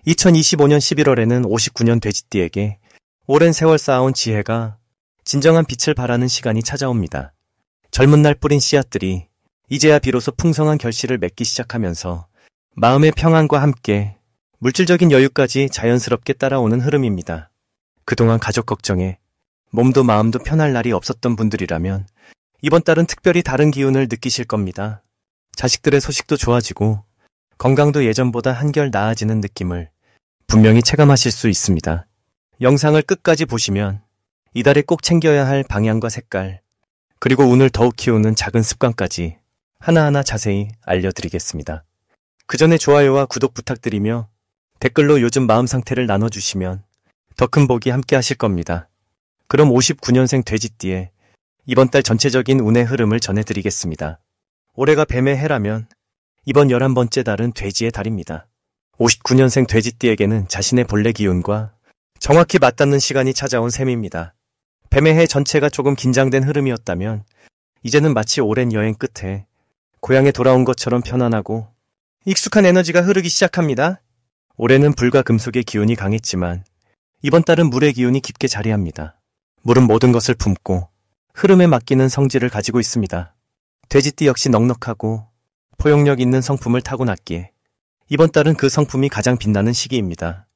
2025년 11월에는 59년 돼지띠에게 오랜 세월 쌓아온 지혜가 진정한 빛을 발하는 시간이 찾아옵니다. 젊은 날 뿌린 씨앗들이 이제야 비로소 풍성한 결실을 맺기 시작하면서 마음의 평안과 함께 물질적인 여유까지 자연스럽게 따라오는 흐름입니다. 그동안 가족 걱정에 몸도 마음도 편할 날이 없었던 분들이라면 이번 달은 특별히 다른 기운을 느끼실 겁니다. 자식들의 소식도 좋아지고 건강도 예전보다 한결 나아지는 느낌을 분명히 체감하실 수 있습니다. 영상을 끝까지 보시면 이달에 꼭 챙겨야 할 방향과 색깔, 그리고 운을 더욱 키우는 작은 습관까지 하나하나 자세히 알려드리겠습니다. 그 전에 좋아요와 구독 부탁드리며 댓글로 요즘 마음 상태를 나눠주시면 더 큰 복이 함께 하실 겁니다. 그럼 59년생 돼지띠의 이번 달 전체적인 운의 흐름을 전해드리겠습니다. 올해가 뱀의 해라면 이번 11번째 달은 돼지의 달입니다. 59년생 돼지띠에게는 자신의 본래 기운과 정확히 맞닿는 시간이 찾아온 셈입니다. 뱀의 해 전체가 조금 긴장된 흐름이었다면 이제는 마치 오랜 여행 끝에 고향에 돌아온 것처럼 편안하고 익숙한 에너지가 흐르기 시작합니다. 올해는 불과 금속의 기운이 강했지만 이번 달은 물의 기운이 깊게 자리합니다. 물은 모든 것을 품고 흐름에 맡기는 성질을 가지고 있습니다. 돼지띠 역시 넉넉하고 포용력 있는 성품을 타고났기에 이번 달은 그 성품이 가장 빛나는 시기입니다.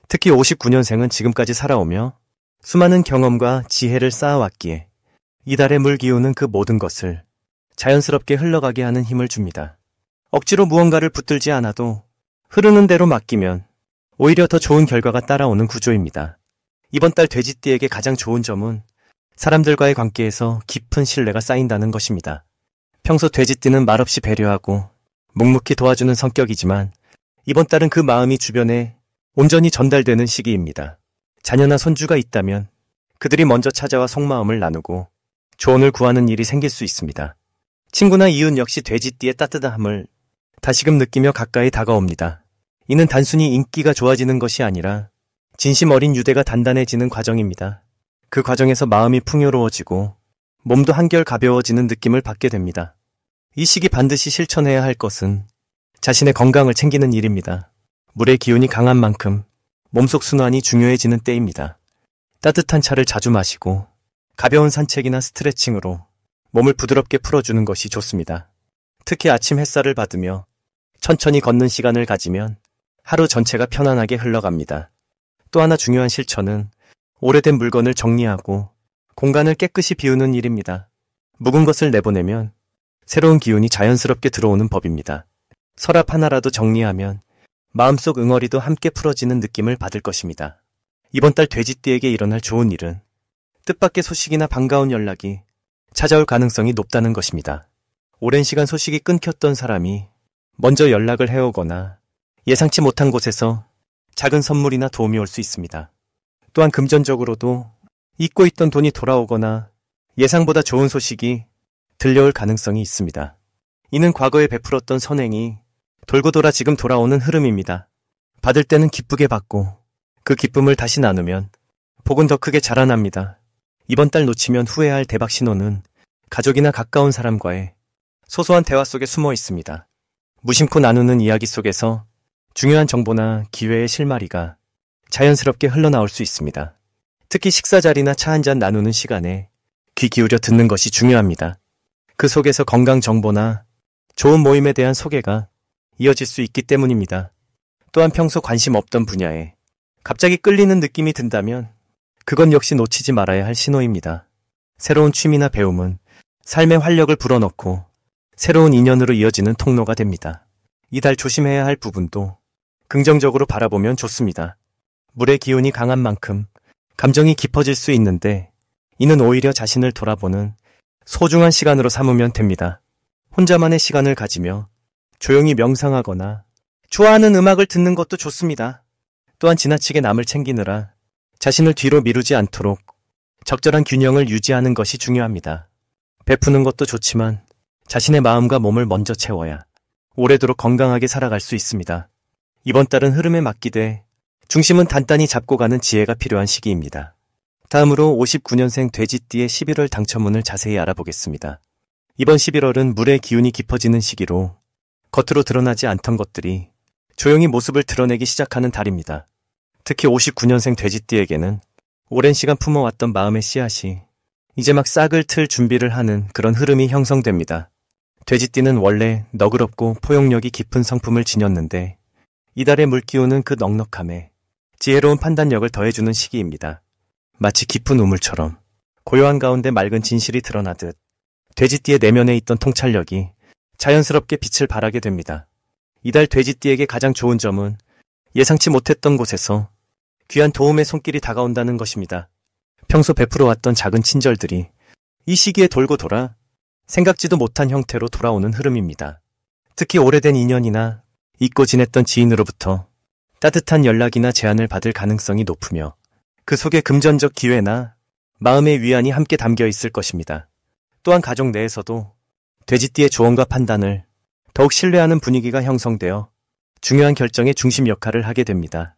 특히 59년생은 지금까지 살아오며 수많은 경험과 지혜를 쌓아왔기에 이달의 물 기운은 그 모든 것을 자연스럽게 흘러가게 하는 힘을 줍니다. 억지로 무언가를 붙들지 않아도 흐르는 대로 맡기면 오히려 더 좋은 결과가 따라오는 구조입니다. 이번 달 돼지띠에게 가장 좋은 점은 사람들과의 관계에서 깊은 신뢰가 쌓인다는 것입니다. 평소 돼지띠는 말없이 배려하고 묵묵히 도와주는 성격이지만 이번 달은 그 마음이 주변에 온전히 전달되는 시기입니다. 자녀나 손주가 있다면 그들이 먼저 찾아와 속마음을 나누고 조언을 구하는 일이 생길 수 있습니다. 친구나 이웃 역시 돼지띠의 따뜻함을 다시금 느끼며 가까이 다가옵니다. 이는 단순히 인기가 좋아지는 것이 아니라 진심 어린 유대가 단단해지는 과정입니다. 그 과정에서 마음이 풍요로워지고 몸도 한결 가벼워지는 느낌을 받게 됩니다. 이 시기 반드시 실천해야 할 것은 자신의 건강을 챙기는 일입니다. 물의 기운이 강한 만큼 몸속 순환이 중요해지는 때입니다. 따뜻한 차를 자주 마시고 가벼운 산책이나 스트레칭으로 몸을 부드럽게 풀어주는 것이 좋습니다. 특히 아침 햇살을 받으며 천천히 걷는 시간을 가지면 하루 전체가 편안하게 흘러갑니다. 또 하나 중요한 실천은 오래된 물건을 정리하고 공간을 깨끗이 비우는 일입니다. 묵은 것을 내보내면 새로운 기운이 자연스럽게 들어오는 법입니다. 서랍 하나라도 정리하면 마음속 응어리도 함께 풀어지는 느낌을 받을 것입니다. 이번 달 돼지띠에게 일어날 좋은 일은 뜻밖의 소식이나 반가운 연락이 찾아올 가능성이 높다는 것입니다. 오랜 시간 소식이 끊겼던 사람이 먼저 연락을 해오거나 예상치 못한 곳에서 작은 선물이나 도움이 올 수 있습니다. 또한 금전적으로도 잊고 있던 돈이 돌아오거나 예상보다 좋은 소식이 들려올 가능성이 있습니다. 이는 과거에 베풀었던 선행이 돌고 돌아 지금 돌아오는 흐름입니다. 받을 때는 기쁘게 받고 그 기쁨을 다시 나누면 복은 더 크게 자라납니다. 이번 달 놓치면 후회할 대박 신호는 가족이나 가까운 사람과의 소소한 대화 속에 숨어 있습니다. 무심코 나누는 이야기 속에서 중요한 정보나 기회의 실마리가 자연스럽게 흘러나올 수 있습니다. 특히 식사 자리나 차 한잔 나누는 시간에 귀 기울여 듣는 것이 중요합니다. 그 속에서 건강 정보나 좋은 모임에 대한 소개가 이어질 수 있기 때문입니다. 또한 평소 관심 없던 분야에 갑자기 끌리는 느낌이 든다면 그건 역시 놓치지 말아야 할 신호입니다. 새로운 취미나 배움은 삶의 활력을 불어넣고 새로운 인연으로 이어지는 통로가 됩니다. 이달 조심해야 할 부분도 긍정적으로 바라보면 좋습니다. 물의 기운이 강한 만큼 감정이 깊어질 수 있는데 이는 오히려 자신을 돌아보는 소중한 시간으로 삼으면 됩니다. 혼자만의 시간을 가지며 조용히 명상하거나 좋아하는 음악을 듣는 것도 좋습니다. 또한 지나치게 남을 챙기느라 자신을 뒤로 미루지 않도록 적절한 균형을 유지하는 것이 중요합니다. 베푸는 것도 좋지만 자신의 마음과 몸을 먼저 채워야 오래도록 건강하게 살아갈 수 있습니다. 이번 달은 흐름에 맡기되 중심은 단단히 잡고 가는 지혜가 필요한 시기입니다. 다음으로 59년생 돼지띠의 11월 당첨운을 자세히 알아보겠습니다. 이번 11월은 물의 기운이 깊어지는 시기로 겉으로 드러나지 않던 것들이 조용히 모습을 드러내기 시작하는 달입니다. 특히 59년생 돼지띠에게는 오랜 시간 품어왔던 마음의 씨앗이 이제 막 싹을 틀 준비를 하는 그런 흐름이 형성됩니다. 돼지띠는 원래 너그럽고 포용력이 깊은 성품을 지녔는데 이달의 물기운은 그 넉넉함에 지혜로운 판단력을 더해주는 시기입니다. 마치 깊은 우물처럼 고요한 가운데 맑은 진실이 드러나듯 돼지띠의 내면에 있던 통찰력이 자연스럽게 빛을 발하게 됩니다. 이달 돼지띠에게 가장 좋은 점은 예상치 못했던 곳에서 귀한 도움의 손길이 다가온다는 것입니다. 평소 베풀어왔던 작은 친절들이 이 시기에 돌고 돌아 생각지도 못한 형태로 돌아오는 흐름입니다. 특히 오래된 인연이나 잊고 지냈던 지인으로부터 따뜻한 연락이나 제안을 받을 가능성이 높으며 그 속에 금전적 기회나 마음의 위안이 함께 담겨 있을 것입니다. 또한 가족 내에서도 돼지띠의 조언과 판단을 더욱 신뢰하는 분위기가 형성되어 중요한 결정의 중심 역할을 하게 됩니다.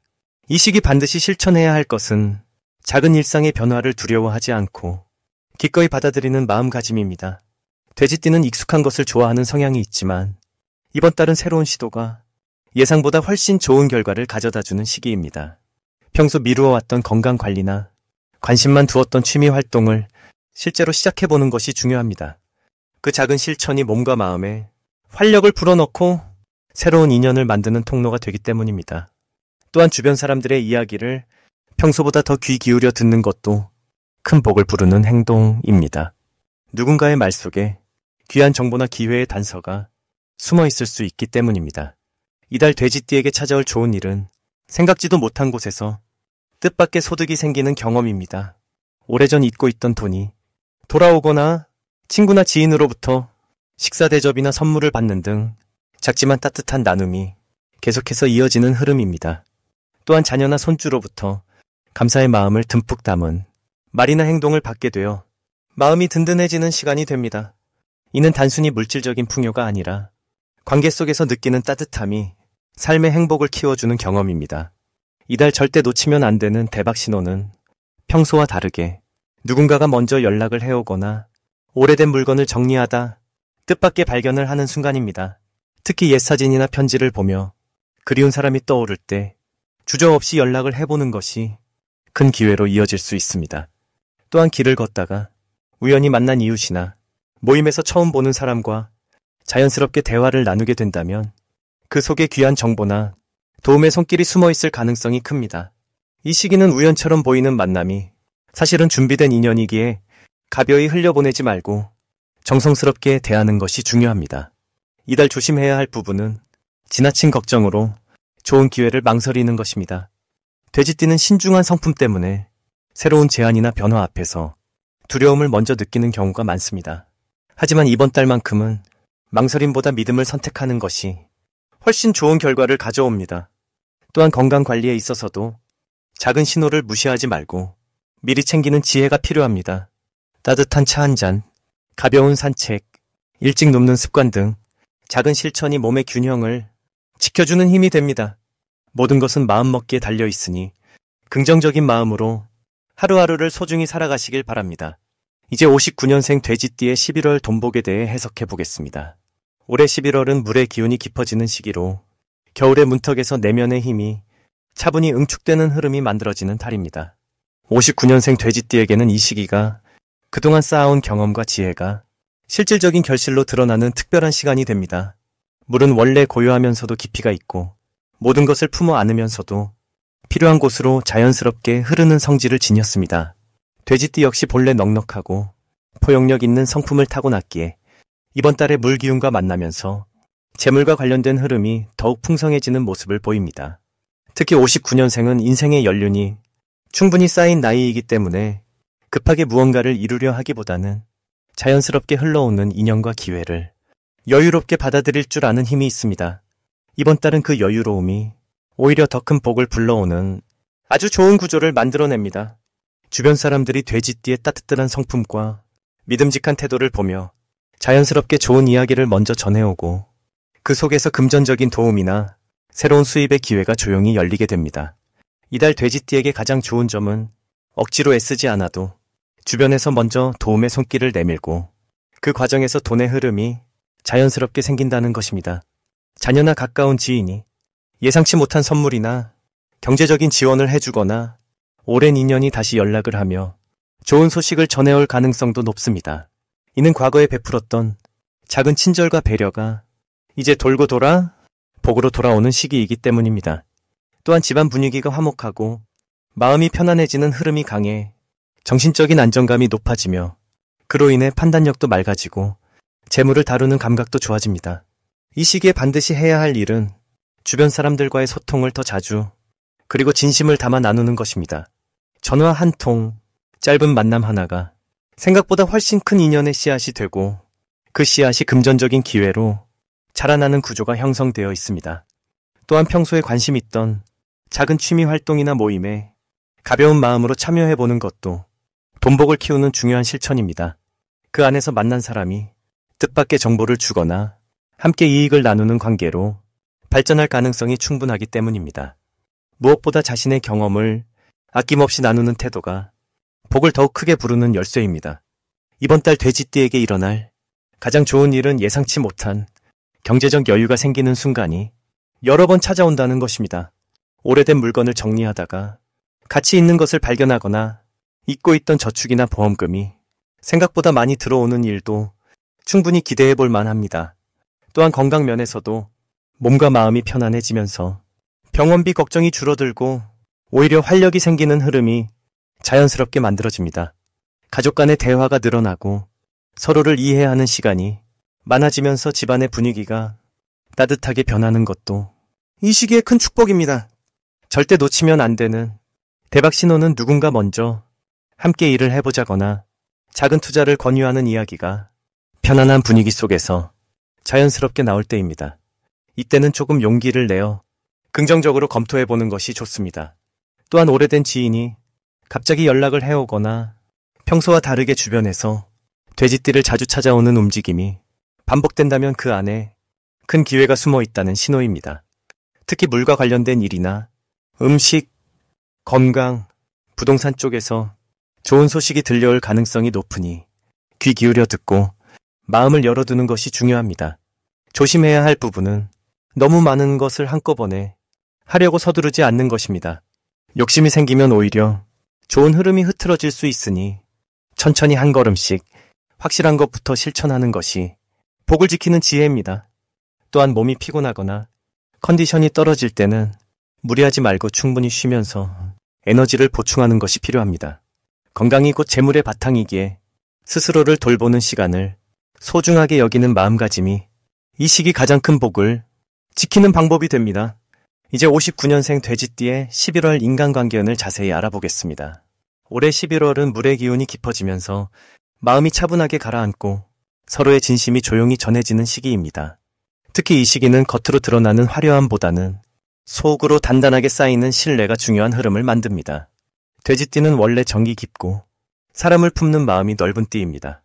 이 시기 반드시 실천해야 할 것은 작은 일상의 변화를 두려워하지 않고 기꺼이 받아들이는 마음가짐입니다. 돼지띠는 익숙한 것을 좋아하는 성향이 있지만 이번 달은 새로운 시도가 예상보다 훨씬 좋은 결과를 가져다주는 시기입니다. 평소 미루어왔던 건강관리나 관심만 두었던 취미 활동을 실제로 시작해보는 것이 중요합니다. 그 작은 실천이 몸과 마음에 활력을 불어넣고 새로운 인연을 만드는 통로가 되기 때문입니다. 또한 주변 사람들의 이야기를 평소보다 더 귀 기울여 듣는 것도 큰 복을 부르는 행동입니다. 누군가의 말 속에 귀한 정보나 기회의 단서가 숨어 있을 수 있기 때문입니다. 이달 돼지띠에게 찾아올 좋은 일은 생각지도 못한 곳에서 뜻밖의 소득이 생기는 경험입니다. 오래전 잊고 있던 돈이 돌아오거나 친구나 지인으로부터 식사 대접이나 선물을 받는 등 작지만 따뜻한 나눔이 계속해서 이어지는 흐름입니다. 또한 자녀나 손주로부터 감사의 마음을 듬뿍 담은 말이나 행동을 받게 되어 마음이 든든해지는 시간이 됩니다. 이는 단순히 물질적인 풍요가 아니라 관계 속에서 느끼는 따뜻함이 삶의 행복을 키워주는 경험입니다. 이달 절대 놓치면 안 되는 대박 신호는 평소와 다르게 누군가가 먼저 연락을 해오거나 오래된 물건을 정리하다 뜻밖의 발견을 하는 순간입니다. 특히 옛 사진이나 편지를 보며 그리운 사람이 떠오를 때 주저없이 연락을 해보는 것이 큰 기회로 이어질 수 있습니다. 또한 길을 걷다가 우연히 만난 이웃이나 모임에서 처음 보는 사람과 자연스럽게 대화를 나누게 된다면 그 속에 귀한 정보나 도움의 손길이 숨어 있을 가능성이 큽니다. 이 시기는 우연처럼 보이는 만남이 사실은 준비된 인연이기에 가벼이 흘려보내지 말고 정성스럽게 대하는 것이 중요합니다. 이달 조심해야 할 부분은 지나친 걱정으로 좋은 기회를 망설이는 것입니다. 돼지띠는 신중한 성품 때문에 새로운 제안이나 변화 앞에서 두려움을 먼저 느끼는 경우가 많습니다. 하지만 이번 달만큼은 망설임보다 믿음을 선택하는 것이 훨씬 좋은 결과를 가져옵니다. 또한 건강관리에 있어서도 작은 신호를 무시하지 말고 미리 챙기는 지혜가 필요합니다. 따뜻한 차 한 잔, 가벼운 산책, 일찍 눕는 습관 등 작은 실천이 몸의 균형을 지켜주는 힘이 됩니다. 모든 것은 마음먹기에 달려있으니 긍정적인 마음으로 하루하루를 소중히 살아가시길 바랍니다. 이제 59년생 돼지띠의 11월 돈복에 대해 해석해 보겠습니다. 올해 11월은 물의 기운이 깊어지는 시기로 겨울의 문턱에서 내면의 힘이 차분히 응축되는 흐름이 만들어지는 달입니다. 59년생 돼지띠에게는 이 시기가 그동안 쌓아온 경험과 지혜가 실질적인 결실로 드러나는 특별한 시간이 됩니다. 물은 원래 고요하면서도 깊이가 있고 모든 것을 품어 안으면서도 필요한 곳으로 자연스럽게 흐르는 성질을 지녔습니다. 돼지띠 역시 본래 넉넉하고 포용력 있는 성품을 타고났기에 이번 달에 물 기운과 만나면서 재물과 관련된 흐름이 더욱 풍성해지는 모습을 보입니다. 특히 59년생은 인생의 연륜이 충분히 쌓인 나이이기 때문에 급하게 무언가를 이루려 하기보다는 자연스럽게 흘러오는 인연과 기회를 여유롭게 받아들일 줄 아는 힘이 있습니다. 이번 달은 그 여유로움이 오히려 더 큰 복을 불러오는 아주 좋은 구조를 만들어냅니다. 주변 사람들이 돼지띠의 따뜻한 성품과 믿음직한 태도를 보며 자연스럽게 좋은 이야기를 먼저 전해오고 그 속에서 금전적인 도움이나 새로운 수입의 기회가 조용히 열리게 됩니다. 이달 돼지띠에게 가장 좋은 점은 억지로 애쓰지 않아도 주변에서 먼저 도움의 손길을 내밀고 그 과정에서 돈의 흐름이 자연스럽게 생긴다는 것입니다. 자녀나 가까운 지인이 예상치 못한 선물이나 경제적인 지원을 해주거나 오랜 인연이 다시 연락을 하며 좋은 소식을 전해올 가능성도 높습니다. 이는 과거에 베풀었던 작은 친절과 배려가 이제 돌고 돌아 복으로 돌아오는 시기이기 때문입니다. 또한 집안 분위기가 화목하고 마음이 편안해지는 흐름이 강해 정신적인 안정감이 높아지며 그로 인해 판단력도 맑아지고 재물을 다루는 감각도 좋아집니다. 이 시기에 반드시 해야 할 일은 주변 사람들과의 소통을 더 자주 그리고 진심을 담아 나누는 것입니다. 전화 한 통, 짧은 만남 하나가 생각보다 훨씬 큰 인연의 씨앗이 되고 그 씨앗이 금전적인 기회로 자라나는 구조가 형성되어 있습니다. 또한 평소에 관심 있던 작은 취미 활동이나 모임에 가벼운 마음으로 참여해보는 것도 돈복을 키우는 중요한 실천입니다. 그 안에서 만난 사람이 뜻밖의 정보를 주거나 함께 이익을 나누는 관계로 발전할 가능성이 충분하기 때문입니다. 무엇보다 자신의 경험을 아낌없이 나누는 태도가 복을 더욱 크게 부르는 열쇠입니다. 이번 달 돼지띠에게 일어날 가장 좋은 일은 예상치 못한 경제적 여유가 생기는 순간이 여러 번 찾아온다는 것입니다. 오래된 물건을 정리하다가 가치 있는 것을 발견하거나 잊고 있던 저축이나 보험금이 생각보다 많이 들어오는 일도 충분히 기대해 볼 만합니다. 또한 건강 면에서도 몸과 마음이 편안해지면서 병원비 걱정이 줄어들고 오히려 활력이 생기는 흐름이 자연스럽게 만들어집니다. 가족 간의 대화가 늘어나고 서로를 이해하는 시간이 많아지면서 집안의 분위기가 따뜻하게 변하는 것도 이 시기의 큰 축복입니다. 절대 놓치면 안 되는 대박 신호는 누군가 먼저 함께 일을 해보자거나 작은 투자를 권유하는 이야기가 편안한 분위기 속에서 자연스럽게 나올 때입니다. 이때는 조금 용기를 내어 긍정적으로 검토해보는 것이 좋습니다. 또한 오래된 지인이 갑자기 연락을 해오거나 평소와 다르게 주변에서 돼지띠를 자주 찾아오는 움직임이 반복된다면 그 안에 큰 기회가 숨어 있다는 신호입니다. 특히 물과 관련된 일이나 음식, 건강, 부동산 쪽에서 좋은 소식이 들려올 가능성이 높으니 귀 기울여 듣고 마음을 열어두는 것이 중요합니다. 조심해야 할 부분은 너무 많은 것을 한꺼번에 하려고 서두르지 않는 것입니다. 욕심이 생기면 오히려 좋은 흐름이 흐트러질 수 있으니 천천히 한 걸음씩 확실한 것부터 실천하는 것이 복을 지키는 지혜입니다. 또한 몸이 피곤하거나 컨디션이 떨어질 때는 무리하지 말고 충분히 쉬면서 에너지를 보충하는 것이 필요합니다. 건강이 곧 재물의 바탕이기에 스스로를 돌보는 시간을 소중하게 여기는 마음가짐이 이 시기 가장 큰 복을 지키는 방법이 됩니다. 이제 59년생 돼지띠의 11월 인간관계운을 자세히 알아보겠습니다. 올해 11월은 물의 기운이 깊어지면서 마음이 차분하게 가라앉고 서로의 진심이 조용히 전해지는 시기입니다. 특히 이 시기는 겉으로 드러나는 화려함보다는 속으로 단단하게 쌓이는 신뢰가 중요한 흐름을 만듭니다. 돼지띠는 원래 정이 깊고 사람을 품는 마음이 넓은 띠입니다.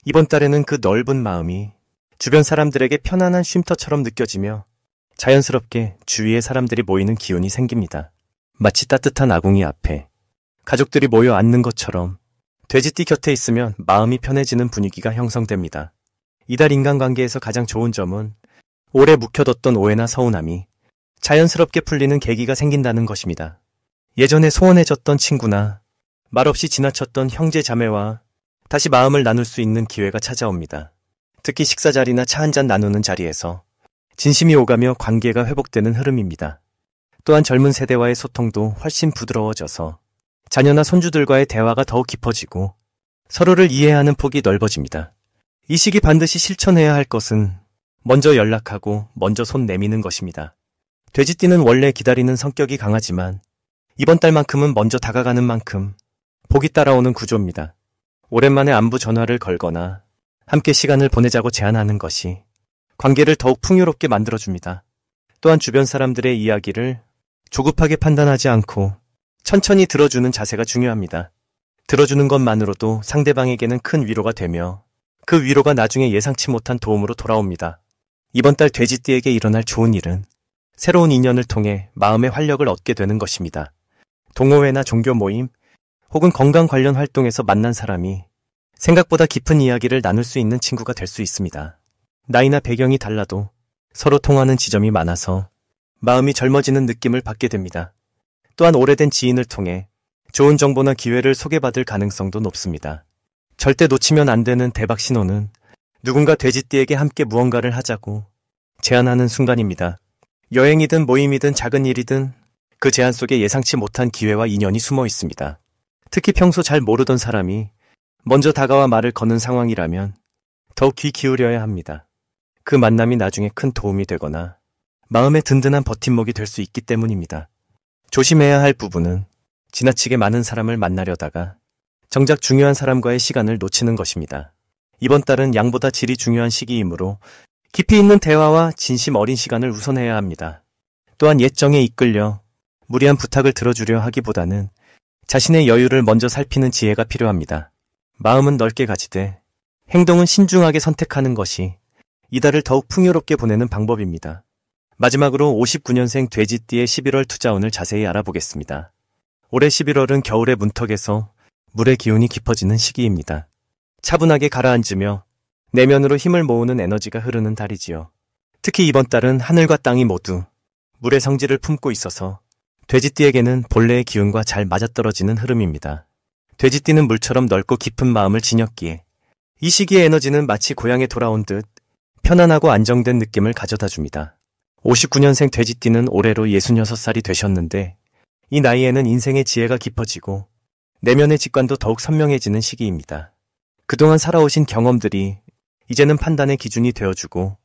이번 달에는 그 넓은 마음이 주변 사람들에게 편안한 쉼터처럼 느껴지며 자연스럽게 주위에 사람들이 모이는 기운이 생깁니다. 마치 따뜻한 아궁이 앞에 가족들이 모여 앉는 것처럼 돼지띠 곁에 있으면 마음이 편해지는 분위기가 형성됩니다. 이달 인간관계에서 가장 좋은 점은 오래 묵혀뒀던 오해나 서운함이 자연스럽게 풀리는 계기가 생긴다는 것입니다. 예전에 소원해졌던 친구나 말없이 지나쳤던 형제 자매와 다시 마음을 나눌 수 있는 기회가 찾아옵니다. 특히 식사 자리나 차 한잔 나누는 자리에서 진심이 오가며 관계가 회복되는 흐름입니다. 또한 젊은 세대와의 소통도 훨씬 부드러워져서 자녀나 손주들과의 대화가 더욱 깊어지고 서로를 이해하는 폭이 넓어집니다. 이 시기 반드시 실천해야 할 것은 먼저 연락하고 먼저 손 내미는 것입니다. 돼지띠는 원래 기다리는 성격이 강하지만 이번 달만큼은 먼저 다가가는 만큼 복이 따라오는 구조입니다. 오랜만에 안부 전화를 걸거나 함께 시간을 보내자고 제안하는 것이 관계를 더욱 풍요롭게 만들어줍니다. 또한 주변 사람들의 이야기를 조급하게 판단하지 않고 천천히 들어주는 자세가 중요합니다. 들어주는 것만으로도 상대방에게는 큰 위로가 되며 그 위로가 나중에 예상치 못한 도움으로 돌아옵니다. 이번 달 돼지띠에게 일어날 좋은 일은 새로운 인연을 통해 마음의 활력을 얻게 되는 것입니다. 동호회나 종교 모임 혹은 건강 관련 활동에서 만난 사람이 생각보다 깊은 이야기를 나눌 수 있는 친구가 될 수 있습니다. 나이나 배경이 달라도 서로 통하는 지점이 많아서 마음이 젊어지는 느낌을 받게 됩니다. 또한 오래된 지인을 통해 좋은 정보나 기회를 소개받을 가능성도 높습니다. 절대 놓치면 안 되는 대박 신호는 누군가 돼지띠에게 함께 무언가를 하자고 제안하는 순간입니다. 여행이든 모임이든 작은 일이든 그 제안 속에 예상치 못한 기회와 인연이 숨어 있습니다. 특히 평소 잘 모르던 사람이 먼저 다가와 말을 거는 상황이라면 더욱 귀 기울여야 합니다. 그 만남이 나중에 큰 도움이 되거나 마음의 든든한 버팀목이 될 수 있기 때문입니다. 조심해야 할 부분은 지나치게 많은 사람을 만나려다가 정작 중요한 사람과의 시간을 놓치는 것입니다. 이번 달은 양보다 질이 중요한 시기이므로 깊이 있는 대화와 진심 어린 시간을 우선해야 합니다. 또한 옛정에 이끌려 무리한 부탁을 들어주려 하기보다는 자신의 여유를 먼저 살피는 지혜가 필요합니다. 마음은 넓게 가지되 행동은 신중하게 선택하는 것이 이달을 더욱 풍요롭게 보내는 방법입니다. 마지막으로 59년생 돼지띠의 11월 투자운을 자세히 알아보겠습니다. 올해 11월은 겨울의 문턱에서 물의 기운이 깊어지는 시기입니다. 차분하게 가라앉으며 내면으로 힘을 모으는 에너지가 흐르는 달이지요. 특히 이번 달은 하늘과 땅이 모두 물의 성질을 품고 있어서 돼지띠에게는 본래의 기운과 잘 맞아떨어지는 흐름입니다. 돼지띠는 물처럼 넓고 깊은 마음을 지녔기에 이 시기의 에너지는 마치 고향에 돌아온 듯 편안하고 안정된 느낌을 가져다 줍니다. 59년생 돼지띠는 올해로 66살이 되셨는데 이 나이에는 인생의 지혜가 깊어지고 내면의 직관도 더욱 선명해지는 시기입니다. 그동안 살아오신 경험들이 이제는 판단의 기준이 되어주고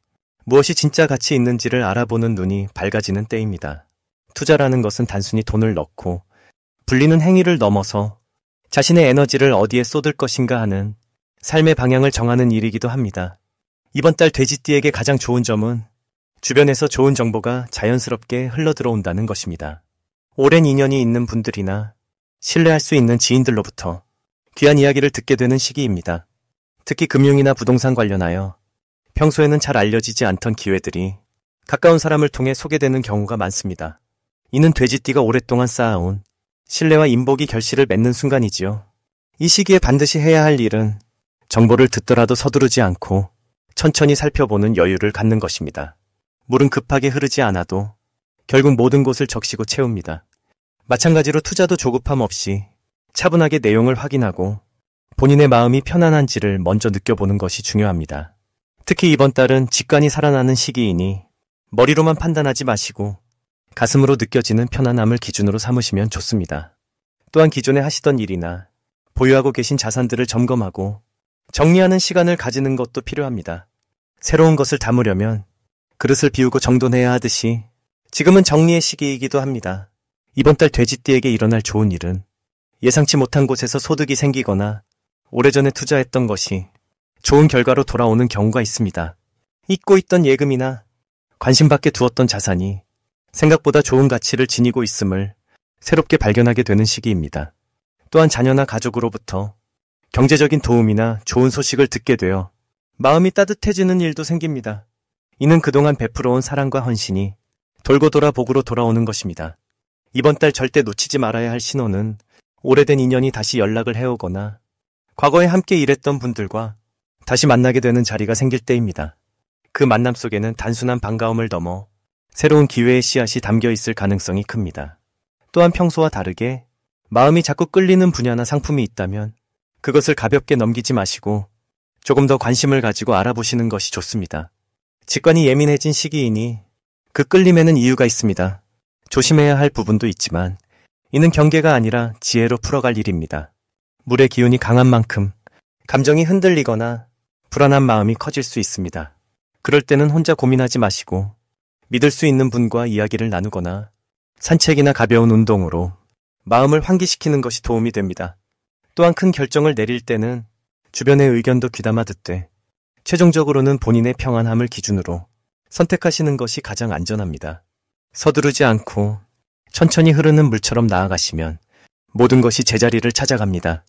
무엇이 진짜 가치 있는지를 알아보는 눈이 밝아지는 때입니다. 투자라는 것은 단순히 돈을 넣고 불리는 행위를 넘어서 자신의 에너지를 어디에 쏟을 것인가 하는 삶의 방향을 정하는 일이기도 합니다. 이번 달 돼지띠에게 가장 좋은 점은 주변에서 좋은 정보가 자연스럽게 흘러들어온다는 것입니다. 오랜 인연이 있는 분들이나 신뢰할 수 있는 지인들로부터 귀한 이야기를 듣게 되는 시기입니다. 특히 금융이나 부동산 관련하여 평소에는 잘 알려지지 않던 기회들이 가까운 사람을 통해 소개되는 경우가 많습니다. 이는 돼지띠가 오랫동안 쌓아온 신뢰와 인복이 결실을 맺는 순간이지요. 이 시기에 반드시 해야 할 일은 정보를 듣더라도 서두르지 않고 천천히 살펴보는 여유를 갖는 것입니다. 물은 급하게 흐르지 않아도 결국 모든 곳을 적시고 채웁니다. 마찬가지로 투자도 조급함 없이 차분하게 내용을 확인하고 본인의 마음이 편안한지를 먼저 느껴보는 것이 중요합니다. 특히 이번 달은 직관이 살아나는 시기이니 머리로만 판단하지 마시고 가슴으로 느껴지는 편안함을 기준으로 삼으시면 좋습니다. 또한 기존에 하시던 일이나 보유하고 계신 자산들을 점검하고 정리하는 시간을 가지는 것도 필요합니다. 새로운 것을 담으려면 그릇을 비우고 정돈해야 하듯이 지금은 정리의 시기이기도 합니다. 이번 달 돼지띠에게 일어날 좋은 일은 예상치 못한 곳에서 소득이 생기거나 오래전에 투자했던 것이 좋은 결과로 돌아오는 경우가 있습니다. 잊고 있던 예금이나 관심밖에 두었던 자산이 생각보다 좋은 가치를 지니고 있음을 새롭게 발견하게 되는 시기입니다. 또한 자녀나 가족으로부터 경제적인 도움이나 좋은 소식을 듣게 되어 마음이 따뜻해지는 일도 생깁니다. 이는 그동안 베풀어온 사랑과 헌신이 돌고 돌아 복으로 돌아오는 것입니다. 이번 달 절대 놓치지 말아야 할 신호는 오래된 인연이 다시 연락을 해오거나 과거에 함께 일했던 분들과 다시 만나게 되는 자리가 생길 때입니다. 그 만남 속에는 단순한 반가움을 넘어 새로운 기회의 씨앗이 담겨 있을 가능성이 큽니다. 또한 평소와 다르게 마음이 자꾸 끌리는 분야나 상품이 있다면 그것을 가볍게 넘기지 마시고 조금 더 관심을 가지고 알아보시는 것이 좋습니다. 직관이 예민해진 시기이니 그 끌림에는 이유가 있습니다. 조심해야 할 부분도 있지만 이는 경계가 아니라 지혜로 풀어갈 일입니다. 물의 기운이 강한 만큼 감정이 흔들리거나 불안한 마음이 커질 수 있습니다. 그럴 때는 혼자 고민하지 마시고 믿을 수 있는 분과 이야기를 나누거나 산책이나 가벼운 운동으로 마음을 환기시키는 것이 도움이 됩니다. 또한 큰 결정을 내릴 때는 주변의 의견도 귀담아 듣되 최종적으로는 본인의 평안함을 기준으로 선택하시는 것이 가장 안전합니다. 서두르지 않고 천천히 흐르는 물처럼 나아가시면 모든 것이 제자리를 찾아갑니다.